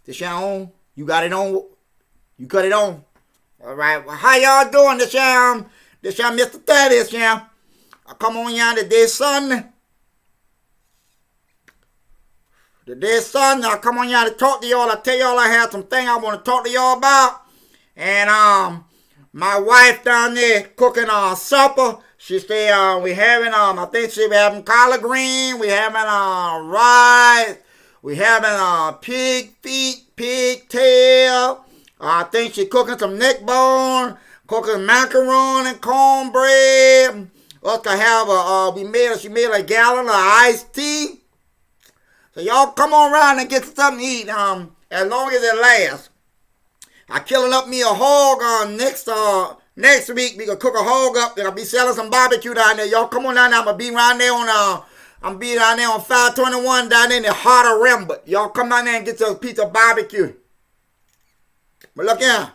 This y'all on? You got it on? You cut it on? All right. Well, how y'all doing? This y'all Mr. Thaddeus, y'all. I come on y'all today, Sunday. Today, Sunday, I come on y'all to talk to y'all. I tell y'all I have some thing I want to talk to y'all about. And my wife down there cooking supper. She said we having I think she be having collard green. We having rice. We having pig feet, pig tail. I think she cooking some neck bone, cooking macaroni and cornbread. Us to have she made a gallon of iced tea. So y'all come on around and get something to eat. As long as it lasts. I killing up me a hog next week. We gonna cook a hog up. Then I'll be selling some barbecue down there. Y'all come on down there. I'm gonna be around there on I'm be down there on 521 down there in the heart of Rembert. Y'all come down there and get your piece of barbecue. But look here.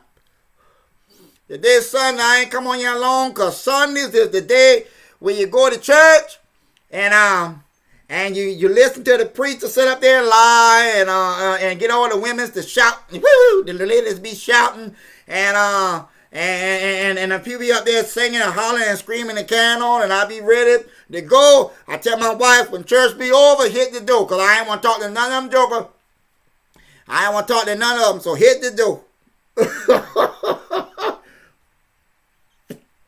Today Sunday, I ain't come on here long because Sundays is the day where you go to church and you listen to the preacher sit up there and lie and get all the women to shout. Woo! The ladies be shouting and the people be up there singing and hollering and screaming and carrying on, and I be ready to go. I tell my wife when church be over, hit the door, because I ain't want to talk to none of them jokers. I ain't want to talk to none of them, so hit the door.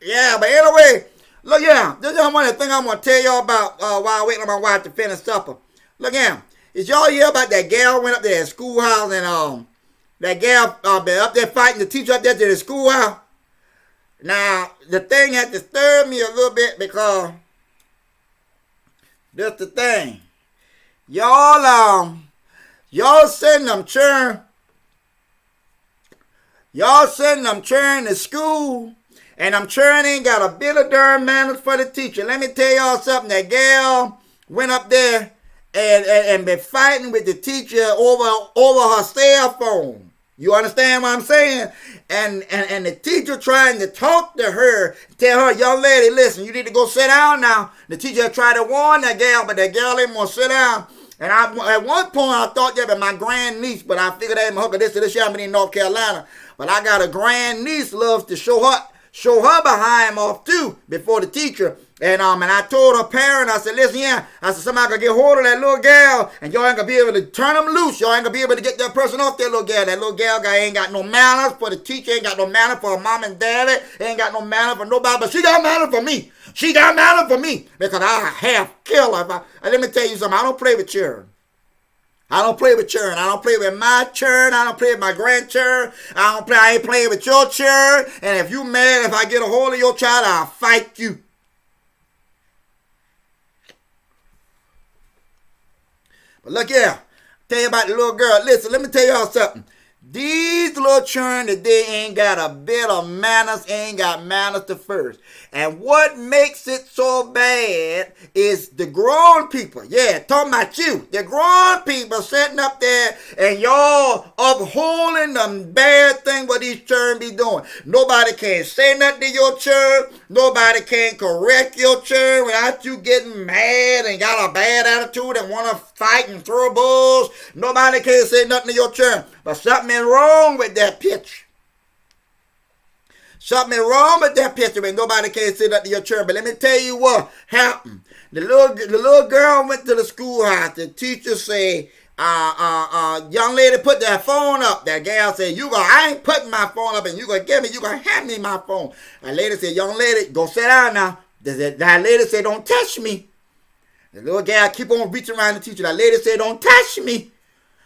Yeah, but anyway, look here. This is one of the things I'm going to tell y'all about while I waiting on my wife to finish supper. Look here. Is y'all hear about that gal went up there at schoolhouse and that gal been up there fighting the teacher up there to the schoolhouse? Now, the thing had disturbed me a little bit because that's the thing. Y'all sending them children. Y'all sending them children to school. And them children ain't got a bit of darn manners for the teacher. Let me tell y'all something. That gal went up there and been fighting with the teacher over her cell phone. You understand what I'm saying? And the teacher trying to talk to her, tell her, young lady, listen, you need to go sit down now. The teacher tried to warn that gal, but that gal didn't want to sit down. And at one point, I thought that was my grandniece, but I figured that hooker this happened in North Carolina. But I got a grandniece loves to show her behind off too before the teacher. And I told her parent, I said, listen, yeah. I said, somebody gonna get hold of that little gal and y'all ain't gonna be able to turn them loose. Y'all ain't gonna be able to get that person off that little gal. That little gal guy ain't got no manners for the teacher, ain't got no manners for her mom and daddy, ain't got no manners for nobody, but she got manners for me. She got manners for me because I half kill her. Let me tell you something, I don't play with children. I don't play with children. I don't play with my children. I don't play with my grandchildren. I ain't playing with your children. And if you mad, if I get a hold of your child, I'll fight you. But look here. Tell you about the little girl. Listen, let me tell y'all something. These little children today ain't got a bit of manners, ain't got manners to first. And what makes it so bad is the grown people. Yeah, talking about you. The grown people sitting up there and y'all upholding the bad thing what these children be doing. Nobody can say nothing to your children. Nobody can correct your children without you getting mad and got a bad attitude and want to fight and throw bulls. Nobody can say nothing to your children. But something is wrong with that picture. Something is wrong with that picture and nobody can say that to your children. But let me tell you what happened. The little girl went to the schoolhouse. The teacher said, young lady, put that phone up. That gal said, I ain't putting my phone up and you gonna hand me my phone. That lady said, young lady, go sit down now. That lady said, don't touch me. The little gal keep on reaching around the teacher. That lady said, don't touch me.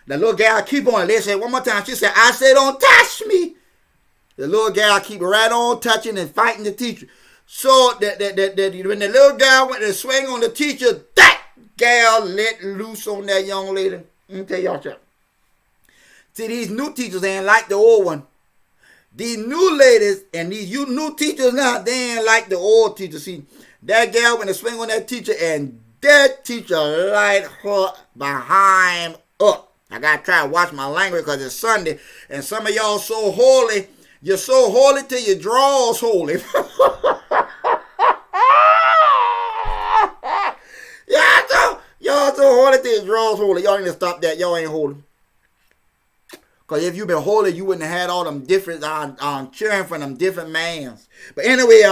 The little gal keep on. They said one more time. She said, I said, don't touch me. The little gal keep right on touching and fighting the teacher. So when the little gal went to swing on the teacher, that gal let loose on that young lady. Let me tell y'all something. See, these new teachers ain't like the old one. These new ladies and these new teachers now, they ain't like the old teachers. See, that gal went to swing on that teacher and that teacher light her behind up. I got to try to watch my language because it's Sunday. And some of y'all so holy. You're so holy till your drawers holy. Y'all so holy till your drawers holy. Y'all need to stop that. Y'all ain't holy. Because if you been holy, you wouldn't have had all them different cheering for them different mans. But anyway,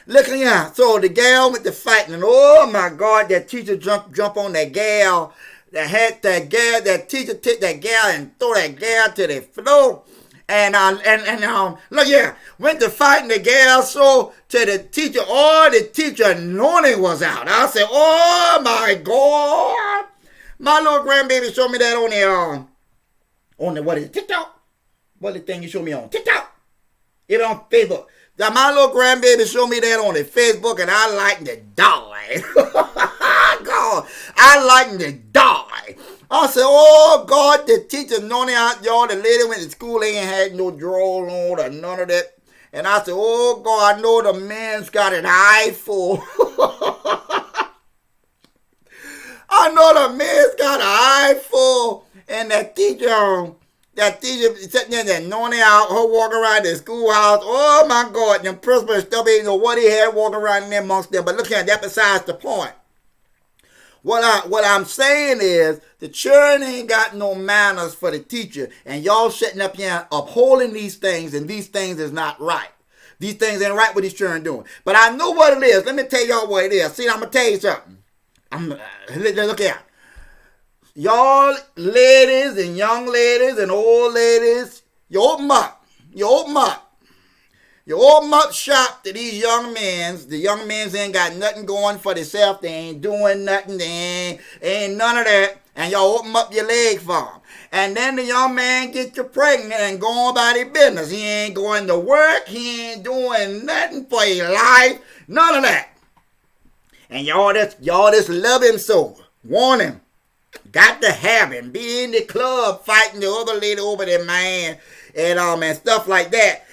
looking here. So the gal with the fighting, and oh my God, that teacher jump on that gal. That teacher take that gal and throw that gal to the floor. And look here, went to fighting the gal, so to the teacher, the teacher anointing was out. I said, oh my God. My little grandbaby showed me that on the, what is it, TikTok? What the thing you showed me on? TikTok. It on Facebook. Now, my little grandbaby showed me that on the Facebook, and I like to die. God, I like to die. I said, oh, God, the teacher anointing out, y'all. The lady went to school, ain't had no drawers on or none of that. And I said, oh, God, I know the man's got an eye full. I know the man's got an eye full. And that teacher sitting there that anointing out, her walking around the schoolhouse. Oh, my God, them principals still ain't know what he had walking around in there amongst them. But look at that, besides the point. What I'm saying is, the children ain't got no manners for the teacher, and y'all sitting up here upholding these things, and these things is not right. These things ain't right what these children doing. But I know what it is. Let me tell y'all what it is. See, I'm going to tell you something. Look here. Y'all ladies and young ladies and old ladies, you open up. You open up shop to these young men. The young men ain't got nothing going for themselves. They ain't doing nothing. They ain't none of that. And y'all open up your leg for them. And then the young man get you pregnant and go on about his business. He ain't going to work. He ain't doing nothing for his life. None of that. And y'all just love him so. Want him. Got to have him. Be in the club fighting the other lady over there, man. And stuff like that.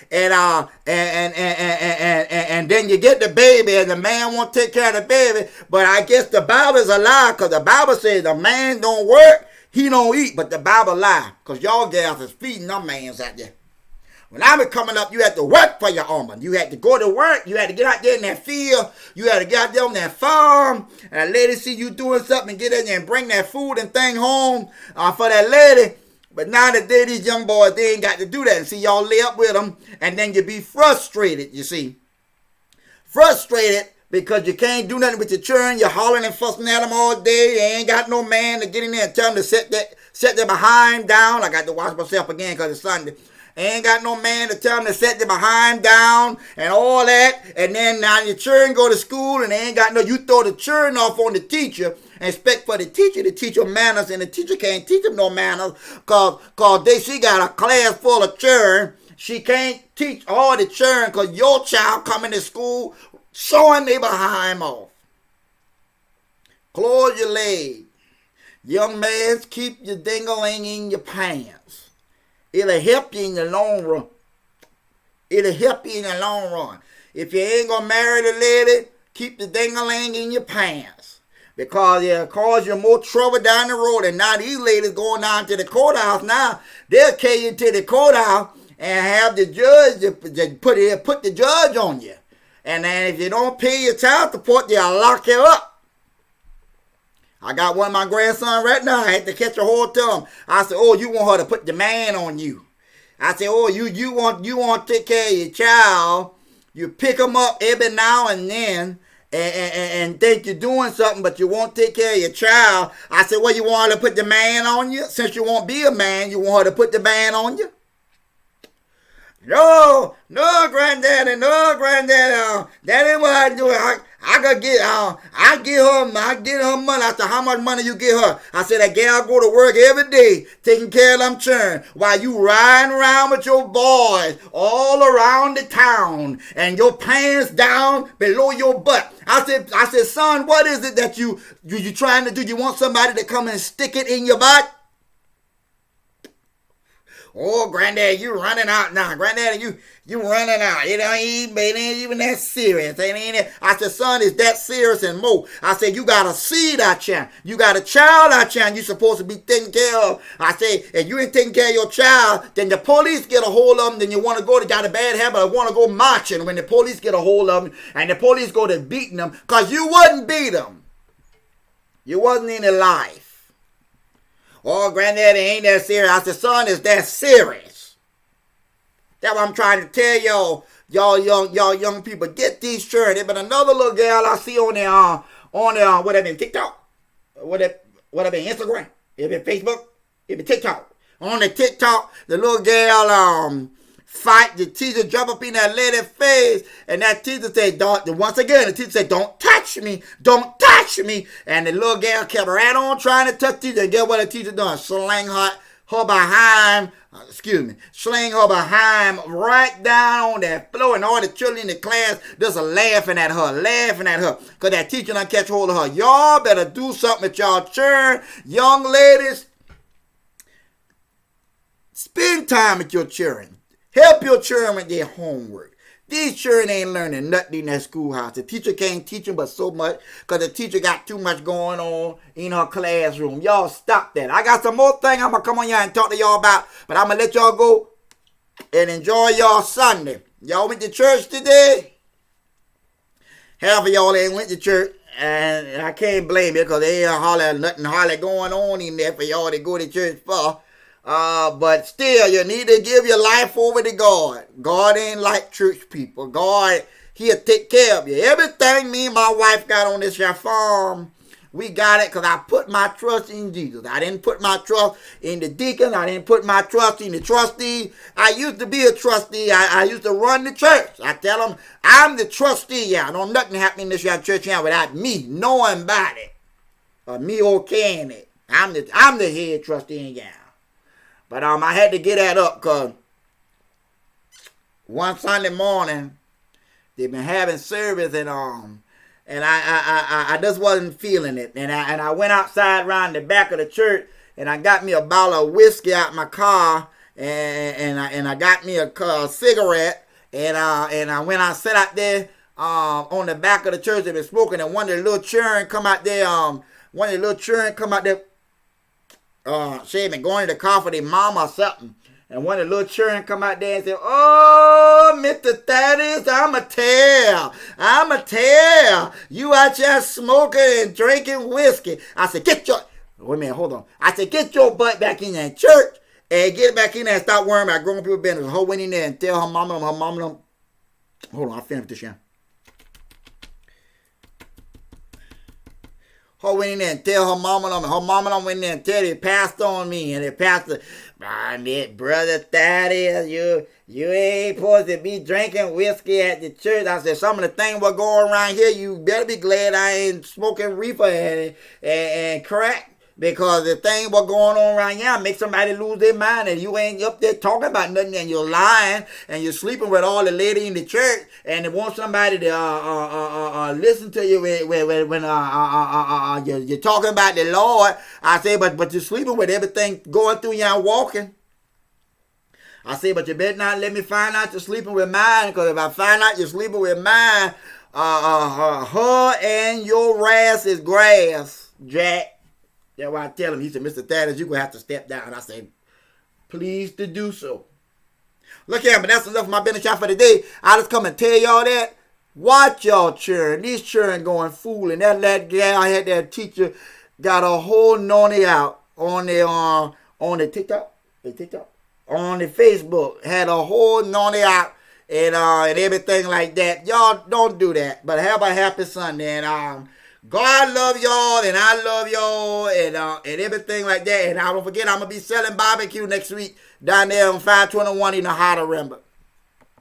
And then you get the baby, and the man won't take care of the baby. But I guess the Bible's a lie, because the Bible says the man don't work, he don't eat. But the Bible lie, because y'all gals is feeding them mans out there. When I was coming up, you had to work for your almond. You had to go to work. You had to get out there in that field. You had to get out there on that farm. And a lady see you doing something and get in there and bring that food and thing home for that lady. But now that these young boys, they ain't got to do that. And see, y'all lay up with them, and then you be frustrated, you see. Frustrated because you can't do nothing with your children. You're hollering and fussing at them all day. You ain't got no man to get in there and tell them to set their behind down. I got to watch myself again because it's Sunday. Ain't got no man to tell them to set their behind down and all that. And then now your children go to school and they ain't got you throw the children off on the teacher and expect for the teacher to teach them manners, and the teacher can't teach them no manners because she got a class full of children. She can't teach all the children because your child coming to school showing their behind off. Close your leg. Young man, keep your ding-a-ling in your pants. It'll help you in the long run. If you ain't gonna marry the lady, keep the ding-a-ling in your pants. Because it'll cause you more trouble down the road. And now these ladies going down to the courthouse now, they'll carry you to the courthouse and have the judge put the judge on you. And then if you don't pay your child support, they'll lock you up. I got one of my grandsons right now. I had to catch a hold to him. I said, oh, you want her to put the man on you. I said, oh, you want to take care of your child. You pick them up every now and then and think you're doing something, but you won't take care of your child. I said, well, you want her to put the man on you? Since you won't be a man, you want her to put the man on you? No, granddaddy. That ain't what I do. I get her money. I said, how much money you get her? I said, that gal go to work every day taking care of them children while you riding around with your boys all around the town and your pants down below your butt. I said, son, what is it that you trying to do? You want somebody to come and stick it in your butt? Oh, granddad, you running out now. Granddaddy, you running out. It ain't even that serious. I said, son, it's that serious and more. I said, you got a seed out here. You got a child out here and you're supposed to be taking care of. I said, if you ain't taking care of your child, then the police get a hold of them. Then you want to go to got a bad habit. I want to go marching when the police get a hold of them and the police go to beating them because you wouldn't beat them. You wasn't in their life. Oh, granddaddy ain't that serious. I said, son, is that serious? That's what I'm trying to tell y'all young people. Get these children. There's been another little girl I see on there, what I been, TikTok? What I been, Instagram? It been Facebook? It been TikTok. On the TikTok, the little girl fight, the teacher jump up in that lady's face, and that teacher said, once again, the teacher said, don't touch me, don't touch me. And the little girl kept right on trying to touch the teacher, and get what the teacher done? Sling her behind, sling her behind right down on that floor, and all the children in the class just laughing at her, because that teacher done catch hold of her. Y'all better do something with y'all children, young ladies. Spend time with your children. Help your children with their homework. These children ain't learning nothing in that schoolhouse. The teacher can't teach them but so much because the teacher got too much going on in her classroom. Y'all stop that. I got some more things I'm going to come on y'all and talk to y'all about, but I'm going to let y'all go and enjoy y'all Sunday. Y'all went to church today? Half of y'all ain't went to church, and I can't blame you because there ain't nothing hardly going on in there for y'all to go to church for. But still, you need to give your life over to God. God ain't like church people. God, he'll take care of you. Everything me and my wife got on this farm, we got it because I put my trust in Jesus. I didn't put my trust in the deacon. I didn't put my trust in the trustee. I used to be a trustee. I used to run the church. I tell them, I'm the trustee. Yeah, don't nothing happen in this church here without me knowing about it. Or me okaying it. I'm the head trustee in But I had to get that up because one Sunday morning they've been having service and I just wasn't feeling it, and I went outside around the back of the church and I got me a bottle of whiskey out my car and I got me a cigarette and I went out sat out there on the back of the church and been smoking, and one of the little children come out there she had been going to the car for their mom or something. And one of the little children come out there and say, oh, Mr. Thaddeus, I'ma tell. You out here smoking and drinking whiskey. I said, wait a minute, hold on. I said, get your butt back in that church and get back in there and stop worrying about grown people business. Her went in there and tell her mama, hold on, I finished this here. Her went in there and tell her mama, went in there and tell they passed on me, and they passed brother Thaddeus, you ain't supposed to be drinking whiskey at the church. I said, some of the things what going around here, you better be glad I ain't smoking reefer and crack. Because the thing what going on around here make somebody lose their mind, and you ain't up there talking about nothing, and you're lying, and you're sleeping with all the lady in the church, and they want somebody to listen to you when you're talking about the Lord. I say, but you're sleeping with everything going through you and walking. I say, but you better not let me find out you're sleeping with mine, because if I find out you're sleeping with mine, her and your ass is grass, Jack. That's why I tell him. He said, Mr. Thaddeus, you're going to have to step down. I said, please to do so. Look here, but that's enough of my business shot for today. I just come and tell y'all that. Watch y'all children. These children going fooling. That gal had that teacher got a whole nonny out on the TikTok. On the Facebook. Had a whole nonny out and everything like that. Y'all don't do that. But have a happy Sunday. And God love y'all, and I love y'all, and everything like that. And I don't forget, I'm going to be selling barbecue next week down there on 521 in the Hotter Rimba.